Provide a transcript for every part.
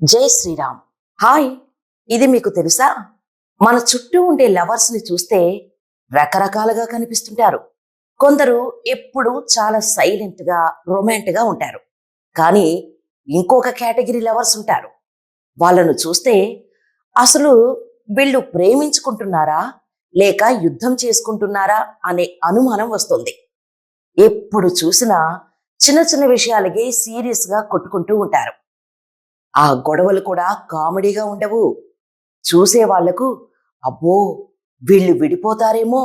జై శ్రీరామ్. హాయ్. ఇది మీకు తెలుసా? మన చుట్టూ ఉండే లవర్స్ ని చూస్తే రకరకాలుగా కనిపిస్తుంటారు. కొందరు ఎప్పుడు చాలా సైలెంట్ గా రొమాంటిక్ గా ఉంటారు. కానీ ఇంకొక కేటగిరీ లవర్స్ ఉంటారు. వాళ్ళను చూస్తే అసలు వీళ్ళు ప్రేమించుకుంటున్నారా లేక యుద్ధం చేసుకుంటున్నారా అనే అనుమానం వస్తుంది. ఎప్పుడు చూసినా చిన్న చిన్న విషయాలకే సీరియస్ గా కొట్టుకుంటూ ఉంటారు. ఆ గొడవలు కూడా కామెడీగా ఉండవు. చూసే వాళ్లకు అబ్బో, వీళ్ళు విడిపోతారేమో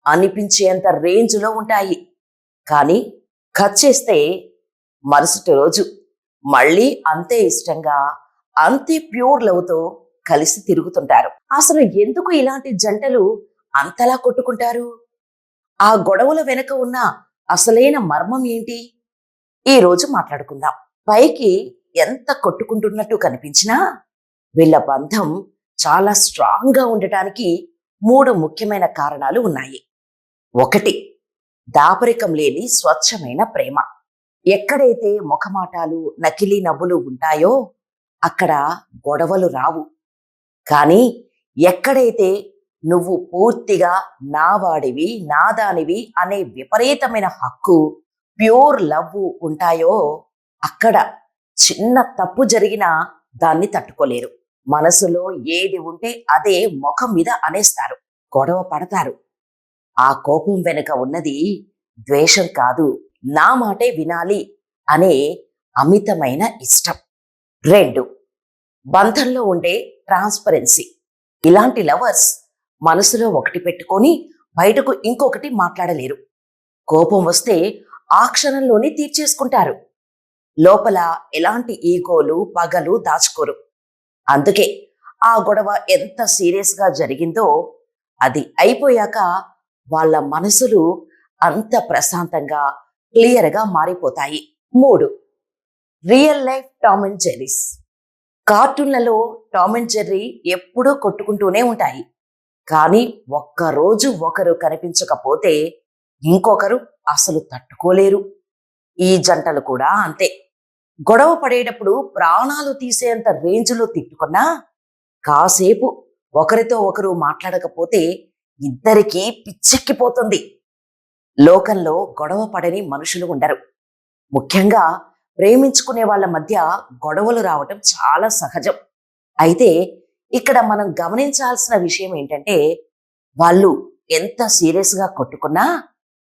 అనిపించేంత రేంజ్లో ఉంటాయి. కానీ కట్ చేస్తే మరుసటి రోజు మళ్ళీ అంతే ఇష్టంగా, అంతే ప్యూర్ లవ్తో కలిసి తిరుగుతుంటారు. అసలు ఎందుకు ఇలాంటి జంటలు అంతలా కొట్టుకుంటారు? ఆ గొడవల వెనుక ఉన్న అసలైన మర్మం ఏంటి? ఈ రోజు మాట్లాడుకుందాం. పైకి ఎంత కొట్టుకుంటున్నట్టు కనిపించినా వీళ్ళ బంధం చాలా స్ట్రాంగ్ గా ఉండటానికి 3 ముఖ్యమైన కారణాలు ఉన్నాయి. 1, దాపరికం లేని స్వచ్ఛమైన ప్రేమ. ఎక్కడైతే ముఖమాటాలు, నకిలీ నవ్వులు ఉంటాయో అక్కడ గొడవలు రావు. కానీ ఎక్కడైతే నువ్వు పూర్తిగా నా వాడివి, నా దానివి అనే విపరీతమైన హక్కు, ప్యూర్ లవ్ ఉంటాయో అక్కడ చిన్న తప్పు జరిగినా దాన్ని తట్టుకోలేరు. మనసులో ఏది ఉంటే అదే ముఖం మీద అనేస్తారు, గొడవ పడతారు. ఆ కోపం వెనుక ఉన్నది ద్వేషం కాదు, నా మాటే వినాలి అనే అమితమైన ఇష్టం. 2, బంధంలో ఉండే ట్రాన్స్పరెన్సీ. ఇలాంటి లవర్స్ మనసులో ఒకటి పెట్టుకొని బయటకు ఇంకొకటి మాట్లాడలేరు. కోపం వస్తే ఆ క్షణంలోనే తీర్చేసుకుంటారు. లోపల ఎలాంటి ఈగోలు, పగలు దాచుకోరు. అందుకే ఆ గొడవ ఎంత సీరియస్గా జరిగిందో అది అయిపోయాక వాళ్ళ మనసులు అంత ప్రశాంతంగా, క్లియర్గా మారిపోతాయి. 3, real life Tom and Jerrys. కార్టూన్లలో టామ్ అండ్ జెర్రీ ఎప్పుడూ కొట్టుకుంటూనే ఉంటాయి. కానీ ఒక్కరోజు ఒకరు కనిపించకపోతే ఇంకొకరు అసలు తట్టుకోలేరు. ఈ జంటలు కూడా అంతే. గొడవ పడేటప్పుడు ప్రాణాలు తీసేంత రేంజ్లో తిట్టుకున్నా కాసేపు ఒకరితో ఒకరు మాట్లాడకపోతే ఇద్దరికీ పిచ్చెక్కిపోతుంది. లోకంలో గొడవ పడని మనుషులు ఉండరు. ముఖ్యంగా ప్రేమించుకునే వాళ్ళ మధ్య గొడవలు రావటం చాలా సహజం. అయితే ఇక్కడ మనం గమనించాల్సిన విషయం ఏంటంటే, వాళ్ళు ఎంత సీరియస్గా కొట్టుకున్నా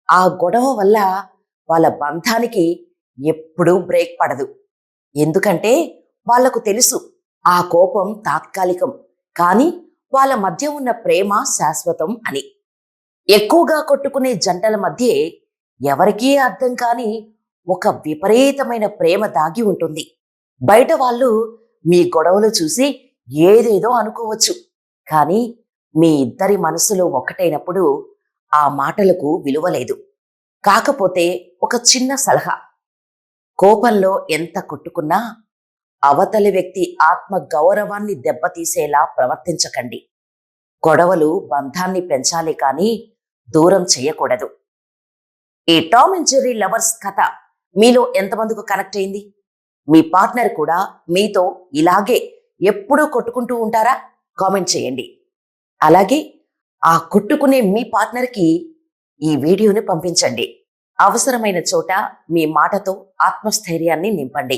ఆ గొడవ వల్ల వాళ్ళ బంధానికి ఎప్పుడూ బ్రేక్ పడదు. ఎందుకంటే వాళ్లకు తెలుసు ఆ కోపం తాత్కాలికం, కానీ వాళ్ళ మధ్య ఉన్న ప్రేమ శాశ్వతం అని. ఎక్కువగా కొట్టుకునే జంటల మధ్య ఎవరికీ అర్థం కాని ఒక విపరీతమైన ప్రేమ దాగి ఉంటుంది. బయట వాళ్ళు మీ గొడవలు చూసి ఏదేదో అనుకోవచ్చు, కానీ మీ ఇద్దరి మనసులో ఒకటైనప్పుడు ఆ మాటలకు విలువ లేదు. కాకపోతే ఒక చిన్న సలహా, కోపంలో ఎంత కొట్టుకున్నా అవతలి వ్యక్తి ఆత్మ గౌరవాన్ని దెబ్బతీసేలా ప్రవర్తించకండి. గొడవలు బంధాన్ని పెంచాలి కానీ దూరం చేయకూడదు. ఈ టామ్ అండ్ జెర్రీ లవర్స్ కథ మీలో ఎంతమందికి కనెక్ట్ అయింది? మీ పార్ట్నర్ కూడా మీతో ఇలాగే ఎప్పుడూ కొట్టుకుంటూ ఉంటారా? కామెంట్ చేయండి. అలాగే ఆ కొట్టుకునే మీ పార్ట్నర్కి ఈ వీడియోని పంపించండి. అవసరమైన చోట మీ మాటతో ఆత్మస్థైర్యాన్ని నింపండి.